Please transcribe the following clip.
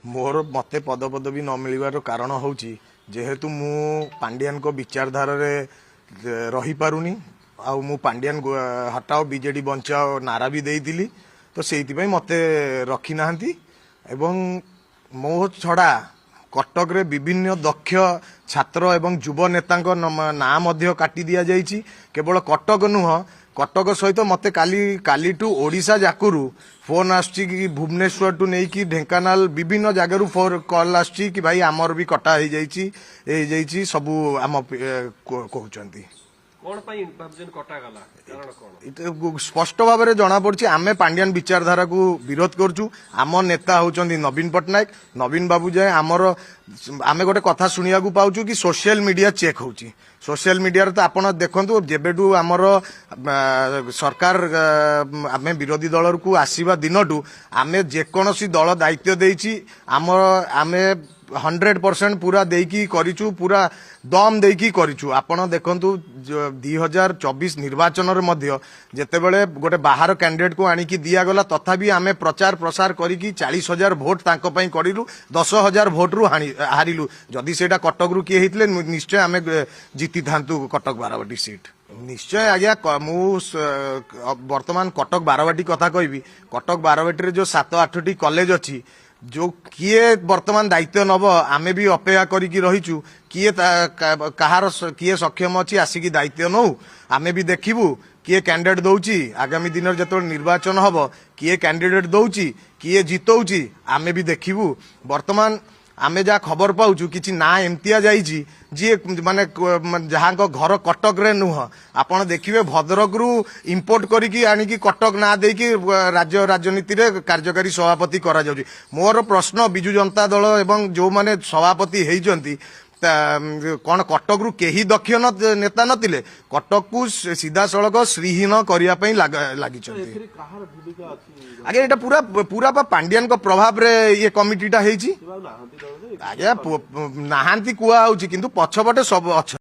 मोर मते पदपदवी न मिलवार कारण होची जेहेतु मु पांड्यान को विचारधारा रे रही पारुनी आ मु पांड्यान हटाओ बीजेडी बंचाओ नारा भी देइतिली तो सेइति मते रखी नाहंती एवं मो छड़ा कटक रे विभिन्न दक्ष छात्र एवं युव नेता ना मध्य काटी दिया जाइछि। केवल कटक नुह कटक सहित मते काली टू ओडिशा जाकुरु फोन आसछि कि भुवनेश्वर टू नहीं कि ढेंकानाल विभिन्न जगार फोन कॉल आसछि कि भाई आमर भी कटा हो जाइछि सबू आम कहउचंती कोन पई इंटरजेन कटा गला कारण कोन स्पष्ट भाव में जना पड़ी आमे पांड्यान विचारधारा को विरोध करछु। आम नेता होचंती नवीन पट्टनायक नवीन बाबू जाए आमर आमे गोटे कथा सुनिया को पाउछु कि सोशल मीडिया चेक होची सोशल मीडिया तो आपड़ देखु जेबेठू आमर सरकार आमे विरोधी दल को आसीबा दिनटू आमे जेकोसी दल दायित्व देइछि आमे 100% पूरा देकी करिछु पूरा दम देकी करिछु। आपण देखंतु 2024 निर्वाचन रे मध्य जेतेबेले गोटे बाहर कैंडिडेट को आनिकी दिया गला तथापि आमे प्रचार प्रसार करिकी 40,000 भोट तांको पई करिलु 10,000 भोट रु हारिलु। जदि सेटा कटक रु किए हितले निश्चय आमे जीति थांतु कटक 12 सीट निश्चय। आज्ञा मु वर्तमान कटक 12 कथा कहबी कटक 12 रे जो 7-8 कॉलेज अछि जो किए वर्तमान दायित्व नब आमे भी अपेक्षा करिकी रहिचु किए कहार किए सक्षम अछि आसिकी दायित्व नौ आमे भी देखिबु किए कैंडिडेट दउची आगामी दिन जतो निर्वाचन हबो किए कैंडिडेट दउची किए जितौची आमे भी देखिबु। वर्तमान आमे जा खबर पाउछु किछि ना एमतिया जाइछि जी माने जहाँ घर कटक रे नुह आपण देखिबे भद्रक रु इंपोर्ट करिकी आनिकी कटक ना देकी राज्य राजनीति रे कार्यकारी सभापति करा जाउछि। मोर प्रश्न बिजु जनता दल एवं जो माने सभापति हेइजंती कौन कटक रु केही दक्ष नेता नथिले कटक को सीधा सड़क श्रीहीन करिया पई लागिचंती। आगे एटा पूरा पूरा पांड्यान को प्रभाव रे ये कमिटीटा हेइछि आगे नाहांती कुआ होछि किंतु पछपटे सब अच्छा।